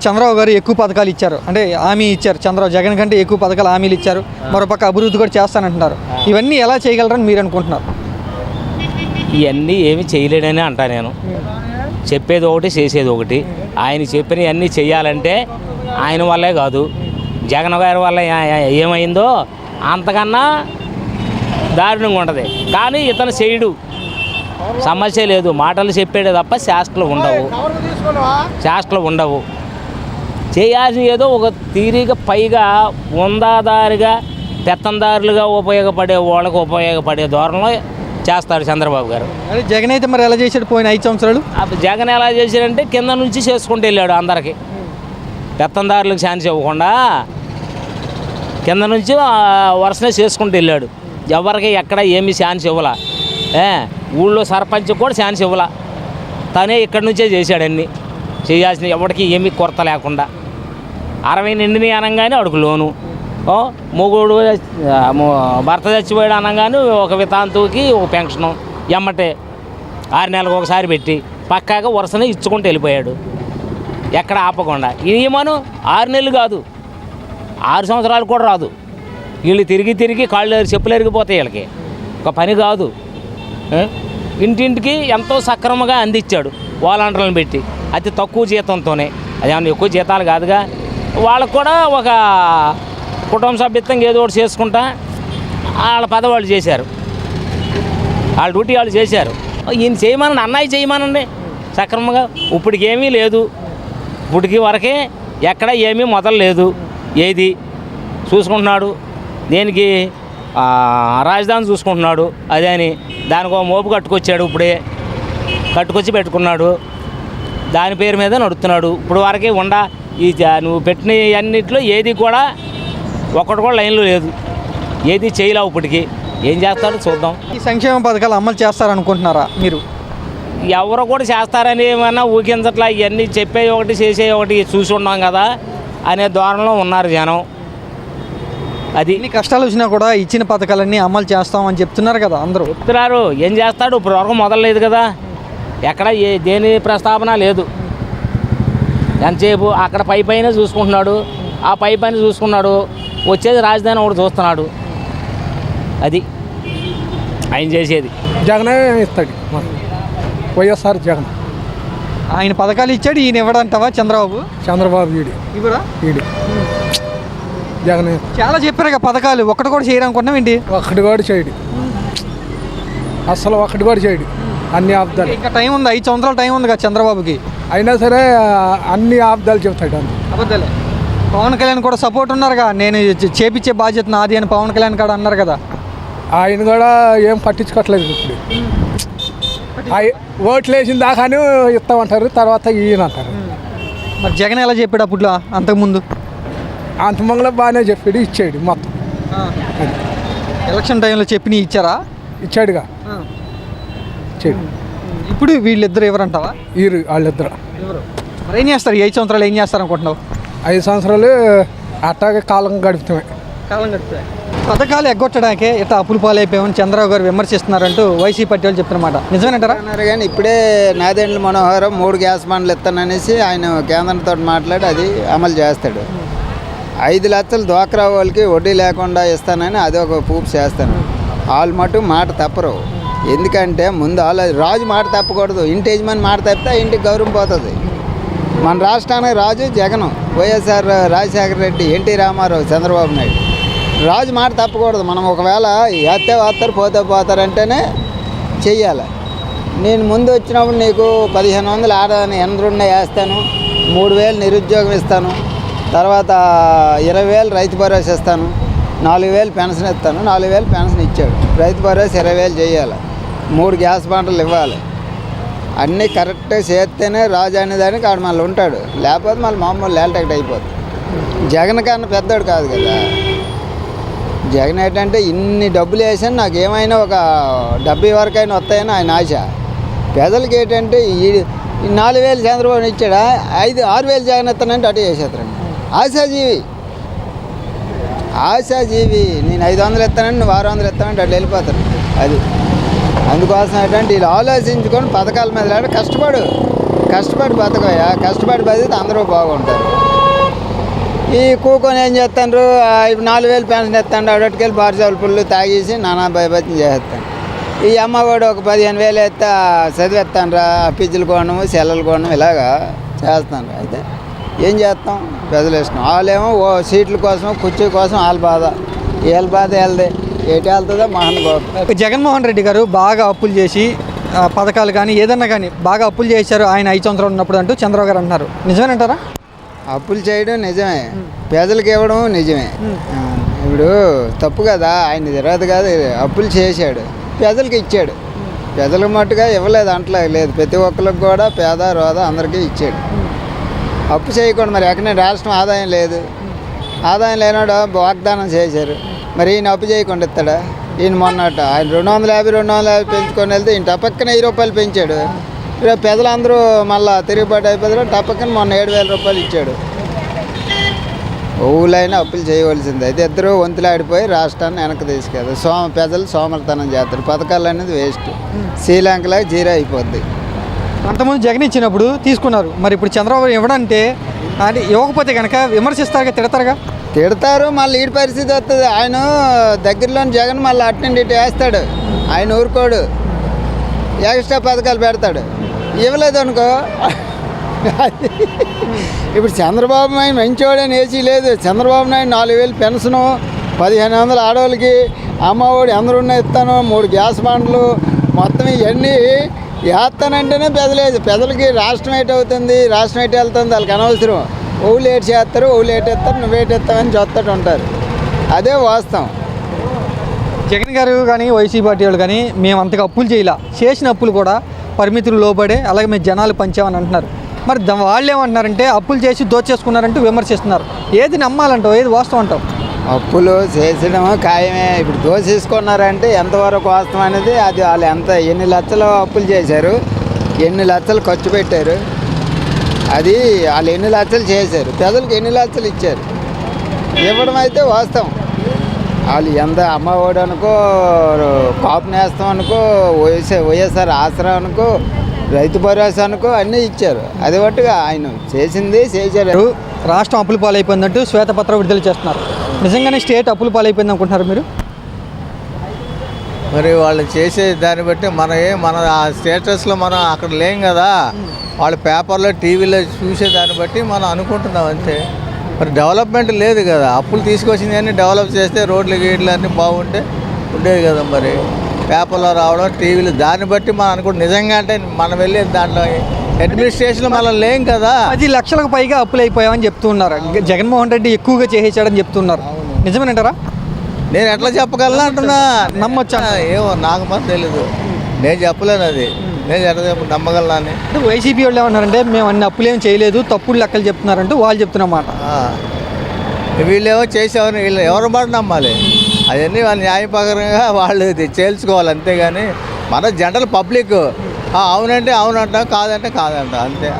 చంద్రబాబు గారు ఎక్కువ పథకాలు ఇచ్చారు, అంటే హామీ ఇచ్చారు. జగన్ కంటే ఎక్కువ పథకాలు హామీలు ఇచ్చారు, మరోపక్క అభివృద్ధి కూడా చేస్తానంటున్నారు. ఇవన్నీ ఎలా చేయగలరని మీరు అనుకుంటున్నారు? ఇవన్నీ ఏమి చేయలేడని అంటా నేను. చెప్పేది ఒకటి చేసేది ఒకటి. ఆయన చెప్పినవి అన్నీ చేయాలంటే ఆయన వల్లే కాదు, జగన్ గారి వల్ల ఏమైందో అంతకన్నా దారుణంగా ఉంటుంది. కానీ ఇతను చేయడు, సమస్య లేదు, మాటలు చెప్పేదే తప్ప శాస్త్రాలు ఉండవు. చేయాల్సిన ఏదో ఒక తీరిగా పైగా ఉందాదారిగా పెత్తందారులుగా ఉపయోగపడే వాళ్ళకు ఉపయోగపడే ధోరణిలో చేస్తాడు చంద్రబాబు గారు. అదే జగన్ అయితే మరి ఎలా చేశాడు పోయిన 5 సంవత్సరాలు? జగన్ ఎలా చేశాడంటే కింద నుంచి చేసుకుంటూ వెళ్ళాడు, అందరికీ పెత్తందారులకు ఛాన్స్ ఇవ్వకుండా కింద నుంచి వరుసనే చేసుకుంటూ వెళ్ళాడు. ఎవరికి ఎక్కడ ఏమీ ఛాన్స్ ఇవ్వాల, ఊళ్ళో సర్పంచ్ కూడా ఛాన్స్ ఇవ్వాల. తనే ఇక్కడి నుంచే చేశాడు అన్నీ, చేయాల్సిన ఎవరికి ఏమీ కొరత లేకుండా. 60 నిండిని అనగానే అడుగు లోను, మొగుడు భర్త చచ్చిపోయాడు అనగానే ఒక వితాంతుకి ఒక పెన్షను ఎమ్మటే 6 నెలలకు ఒకసారి పెట్టి పక్కాగా వరుసనే ఇచ్చుకుంటూ వెళ్ళిపోయాడు, ఎక్కడ ఆపకుండా. ఇమను 6 నెలలు కాదు, 6 సంవత్సరాలు కూడా రాదు. వీళ్ళు తిరిగి కాళ్ళు చెప్పులు ఎరిగిపోతాయి. వీళ్ళకి ఒక పని కాదు. ఇంటింటికి ఎంతో సక్రమంగా అందించాడు వాలంటీర్లను పెట్టి, అతి తక్కువ జీతంతోనే. అదేమన్నా ఎక్కువ జీతాలు కాదుగా. వాళ్ళకు కూడా ఒక కుటుంబ సభ్యత్వంగా ఏదో ఒకటి చేసుకుంటా వాళ్ళ పదవాళ్ళు చేశారు, వాళ్ళ డ్యూటీ వాళ్ళు చేశారు. ఈయన చేయమనండి, అన్నయ్య చేయమనండి సక్రమంగా. ఇప్పటికి ఏమీ లేదు, ఇప్పటికి వరకే ఎక్కడ ఏమీ మొదలలేదు. ఏది చూసుకుంటున్నాడు, దేనికి రాజధాని చూసుకుంటున్నాడు. అదే అని దానికి ఒక మోపు కట్టుకొచ్చాడు, ఇప్పుడే కట్టుకొచ్చి పెట్టుకున్నాడు, దాని పేరు మీద నడుస్తున్నాడు. ఇప్పుడు వరకే ఈ నువ్వు పెట్టిన అన్నింటిలో ఏది కూడా ఒక్కటి కూడా లైన్లో లేదు, ఏది చేయలేవు. ఇప్పటికి ఏం చేస్తాడో చూద్దాం. ఈ సంక్షేమ పథకాలు అమలు చేస్తారనుకుంటున్నారా మీరు? ఎవరు కూడా చేస్తారని ఏమన్నా ఊహించట్లా. ఇవన్నీ చెప్పే ఒకటి చేసే ఒకటి చూసి ఉన్నాం కదా అనే ధోరణిలో ఉన్నారు జనం. అది ఇన్ని కష్టాలు వచ్చినా కూడా ఇచ్చిన పథకాలన్నీ అమలు చేస్తామని చెప్తున్నారు కదా అందరూ. చెప్తున్నారు, ఏం చేస్తాడు? ఇప్పుడు వరకు మొదలలేదు కదా, ఎక్కడ దేని ప్రస్తావన లేదు. ఎంతసేపు అక్కడ పైన చూసుకుంటున్నాడు, ఆ పైన చూసుకున్నాడు, వచ్చేది రాజధాని ఒకటి చూస్తున్నాడు. అది ఆయన చేసేది. జగనే ఇస్తాడు, వైఎస్ఆర్ జగన్. ఆయన పథకాలు ఇచ్చాడు, ఈయన ఇవ్వడంటావా? చంద్రబాబు ఈడు జగన్ చాలా చెప్పారు కదా పథకాలు, ఒక్కటి కూడా చేయరనుకుంటున్నాం ఏంటి? ఒక్కటి కూడా చేయడు, అసలు ఒక్కటి కూడా చేయడు. అన్ని ఆబ్దాలు. ఇంకా టైం ఉంది, 5 సంవత్సరాల టైం ఉంది కదా చంద్రబాబుకి. అయినా సరే అన్ని ఆబ్దాలు చెబుతాడు. అబద్ధాలే. పవన్ కళ్యాణ్ కూడా సపోర్ట్ ఉన్నారుగా, నేను చేపించే బాధ్యత నాది అని పవన్ కళ్యాణ్ కూడా అన్నారు కదా. ఆయన కూడా ఏం పట్టించుకోవట్లేదు. ఇప్పుడు ఓట్లు వేసిన దాకానే ఇస్తామంటారు, తర్వాత ఈయన అంటారు. మరి జగన్ ఎలా చెప్పాడు అప్పట్లో? అంతకుముందు బాగానే చెప్పాడు, ఇచ్చాడు మొత్తం. ఎలక్షన్ టైంలో చెప్పి ఇచ్చారా? ఇచ్చాడుగా, ఇచ్చాడు. ఇప్పుడు వీళ్ళిద్దరు ఎవరంటావా? వాళ్ళిద్దరు మరి ఏం చేస్తారు? 5 సంవత్సరాలు ఏం చేస్తారు అనుకుంటున్నావు? 5 సంవత్సరాలు అట్టాగే కాలం గడుపుతాయి. పథకాలు ఎగ్గొట్టడానికే ఇట్లా అప్పులు పాలైపోయామని చంద్రబాబు గారు విమర్శిస్తున్నారంటూ వైసీపీ పార్టీ వాళ్ళు చెప్తున్నమాట. నిజమేనంటారా? అన్నారు కానీ ఇప్పుడే నాదెండ్ల మనోహరం 3 గ్యాస్ బండ్లు ఇస్తాననేసి ఆయన కేంద్రంతో మాట్లాడి అది అమలు చేస్తాడు. 5 లక్షలు డ్వాక్రా వాళ్ళకి వడ్డీ లేకుండా ఇస్తానని అది ఒక ప్రూఫ్ చేస్తాను. వాళ్ళు మటు మాట తప్పరు. ఎందుకంటే ముందు రాజు మాట తప్పకూడదు. ఇంటి యజమాని మాట తప్పితే ఇంటికి గౌరవం పోతుంది. మన రాష్ట్రానికి రాజు జగన్, వైఎస్ఆర్ రాజశేఖర రెడ్డి, ఎన్టీ రామారావు, చంద్రబాబు నాయుడు. రాజు మాట తప్పకూడదు. మనం ఒకవేళ వేస్తారు పోతారంటేనే చెయ్యాలి. నేను ముందు వచ్చినప్పుడు నీకు 1500 ఆడని ఎనరుండే వేస్తాను, 3000 నిరుద్యోగం ఇస్తాను, తర్వాత 20,000 రైతు భరోసా ఇస్తాను, 4,000 పెన్షన్ ఇస్తాను. 4,000 పెన్షన్ ఇచ్చాడు. రైతు భరోసా 20,000 చేయాలి, 3 గ్యాస్ బండలు ఇవ్వాలి. అన్నీ కరెక్ట్గా చేస్తేనే రాజు అనేదానికి ఆడు మళ్ళీ ఉంటాడు, లేకపోతే మళ్ళీ మామూలు లేల్టెక్ట్ అయిపోతుంది. జగన్ కన్నా పెద్దోడు కాదు కదా. జగన్ ఏంటంటే ఇన్ని డబ్బులు వేసాను, నాకు ఏమైనా ఒక 70 వరకైనా వస్తాయని ఆయన ఆశ. పేదలకి ఏంటంటే ఈ 4,000 చంద్రబాబు ఇచ్చాడా, 6,000 జగన్ ఇస్తానంటే అటు చేసేస్తారండి. ఆశాజీవి నేను 500 ఇస్తానండి, నువ్వు 600 ఇస్తానంటే అటు వెళ్ళిపోతారు. అది అందుకోసం ఏంటంటే వీళ్ళు ఆలోచించుకొని పథకాల మీద కష్టపడు, కష్టపడి బతకయ్యా, కష్టపడి బతికితే అందరూ బాగుంటారు. ఈ కూకొని ఏం చేస్తాను, ఇప్పుడు 4000 పెన్షన్ ఇస్తాను, అడటికెళ్ళి బార్జాలు పుల్లు తాగేసి నానా భయభత్యం చేస్తాను. ఈ అమ్మఒడు ఒక 15,000 ఎత్తా చదివేస్తాను రా, పిజ్జులు కొనము, సెల్లలు కొనము, ఇలాగా చేస్తాను. అయితే ఏం చేస్తాం, ప్రజలు ఇష్టం. వాళ్ళేమో ఓ సీట్ల కోసం, కుర్చీ కోసం వాళ్ళ బాధ, వీళ్ళ బాధ వెళ్దే ఏటి వెళ్తుందో మహన్ బాబు. జగన్మోహన్ రెడ్డి గారు బాగా అప్పులు చేసి పథకాలు కానీ ఏదన్నా కానీ బాగా అప్పులు చేశారు ఆయన 5 సంవత్సరాలు ఉన్నప్పుడు అంటూ చంద్రబాబు గారు అంటున్నారు. నిజమేనంటారా? అప్పులు చేయడం నిజమే, ప్రజలకు ఇవ్వడం నిజమే. ఇప్పుడు తప్పు కదా, ఆయన తిరగదు కాదు, అప్పులు చేశాడు, ప్రజలకు ఇచ్చాడు. ప్రజలకు మట్టుగా ఇవ్వలేదు అంటలే లేదు, ప్రతి ఒక్కరికి కూడా పేద రోద అందరికీ ఇచ్చాడు. అప్పు చేయకుండా మరి ఎక్కడ రాష్ట్రం ఆదాయం లేదు, ఆదాయం లేనాడు వాగ్దానం చేశారు, మరి ఈయన అప్పు చేయకుండా ఇస్తాడా? ఈయన మొన్నట ఆయన 250 పెంచుకొని వెళ్తే ఈయన టపక్కన 1000 రూపాయలు పెంచాడు. రేపు ప్రజలందరూ మళ్ళీ తిరుగుబాటు అయిపోతారు, టపక్కన మొన్న 7,000 రూపాయలు ఇచ్చాడు. ఊళ్ళైనా అప్పులు చేయవలసింది. అయితే ఇద్దరు వంతులాడిపోయి రాష్ట్రాన్ని వెనక్కి తీసుకెళ్తారు. ప్రజలు సోమరితనం చేస్తారు, పథకాలు అనేది వేస్ట్, శ్రీలంకలాగా జీరో అయిపోద్ది. అంతకుముందు జగన్ ఇచ్చినప్పుడు తీసుకున్నారు, మరి ఇప్పుడు చంద్రబాబు ఇవ్వడంటే అంటే ఇవ్వకపోతే కనుక విమర్శిస్తారుగా, తిడతారుగా. తిడతారు, మళ్ళీ ఈ పరిస్థితి వస్తుంది. ఆయన దగ్గరలోని జగన్ మళ్ళీ అటు ఇటు వేస్తాడు, ఆయన ఊరుకోడు, ఎక్స్ట్రా పథకాలు పెడతాడు. ఇవ్వలేదు అనుకో, ఇప్పుడు చంద్రబాబు నాయుడు మంచివాడని ఏసీ లేదు. చంద్రబాబు నాయుడు 4,000 పెన్షను, 1,500 ఆడవాళ్ళకి, అమ్మఒడి అందరూ ఇస్తాను, 3 గ్యాస్ బండ్లు, మొత్తం ఇవన్నీ వేస్తానంటేనే ప్రజలకి రాష్ట్రం ఏటి అవుతుంది, రాష్ట్రం ఏటి వెళ్తుంది వాళ్ళకి అనవసరం. ఓళ్ళు ఏటి చేస్తారు, ఓళ్ళు ఏటి ఇస్తారు, నువ్వేటి ఇస్తావని చూస్తూ ఉంటారు. అదే వాస్తవం. జగన్ గారు కానీ వైసీపీ పార్టీ వాళ్ళు కానీ మేము అంతగా అప్పులు చేయలే, చేసిన అప్పులు కూడా పరిమితులు లోబడే, అలాగే మేము జనాలు పంచామని అంటున్నారు. మరి వాళ్ళు ఏమంటున్నారంటే అప్పులు చేసి దోచేసుకున్నారంటూ విమర్శిస్తున్నారు. ఏది నమ్మాలంటావు, ఏది వాస్తవం అంటావు? అప్పులు చేసడం ఖాయమే. ఇప్పుడు దోసేసుకున్నారంటే ఎంతవరకు వాస్తవం అనేది అది వాళ్ళు ఎన్ని లక్షలు అప్పులు చేశారు, ఎన్ని లక్షలు ఖర్చు పెట్టారు, అది వాళ్ళు ఎన్ని లక్షలు చేశారు, ప్రజలకు ఎన్ని లక్షలు ఇచ్చారు, ఇవ్వడం అయితే వాస్తవం. వాళ్ళు ఎంత అమ్మఒడి అనుకో, కాపు నేస్తం అనుకో, వైఎస్ఆర్ ఆసరా అనుకో, రైతు భరోసా అనుకో అన్నీ ఇచ్చారు. అది బట్టుగా ఆయన చేసింది చేశారు. రాష్ట్రం అప్పుల పాలైపోయిందంటూ శ్వేతపత్రం విడుదల చేస్తున్నారు. నిజంగానే స్టేట్ అప్పుల పాలైపోయింది అనుకుంటున్నారు మీరు? మరి వాళ్ళు చేసే దాన్ని బట్టి మన ఆ స్టేటస్లో మనం అక్కడ లేం కదా, వాళ్ళ పేపర్లో టీవీలో చూసే దాన్ని బట్టి మనం అనుకుంటున్నాం అంతే. మరి డెవలప్మెంట్ లేదు కదా, అప్పులు తీసుకొచ్చింది అన్నీ డెవలప్ చేస్తే రోడ్లు గీడ్లు అన్నీ బాగుంటే ఉండేది కదా. మరి పేపర్లో రావడం, టీవీలు, దాన్ని బట్టి మనం అనుకుంటాం. నిజంగా అంటే మనం వెళ్ళే దాంట్లో అడ్మినిస్ట్రేషన్ మనం లేం కదా. 10 లక్షలకు పైగా అప్పులు అయిపోయామని చెప్తున్నారు. జగన్మోహన్ రెడ్డి ఎక్కువగా చేసేసాడని చెప్తున్నారు. నిజమేనంటారా? నేను ఎట్లా చెప్పగలను అంటున్నా, నమ్మొచ్చా? ఏమో నాకు మాత్రం తెలీదు, నేను చెప్పలేను. అది నేను ఎట్లా నమ్మగలనా అని. వైసీపీ వాళ్ళు ఏమన్నారంటే మేము అన్ని అప్పులేం చేయలేదు, తప్పుడు లెక్కలు చెప్తున్నారంటూ వాళ్ళు చెప్తున్నమాట. వీళ్ళేమో చేసేవారు, వీళ్ళు ఎవరి మాట నమ్మాలి? అవన్నీ వాళ్ళు న్యాయపరంగా వాళ్ళు చేల్చుకోవాలి, అంతేగాని మన జనరల్ పబ్లిక్ అవునంటే అవునంటాం, కాదంటే కాదంటాం, అంతే.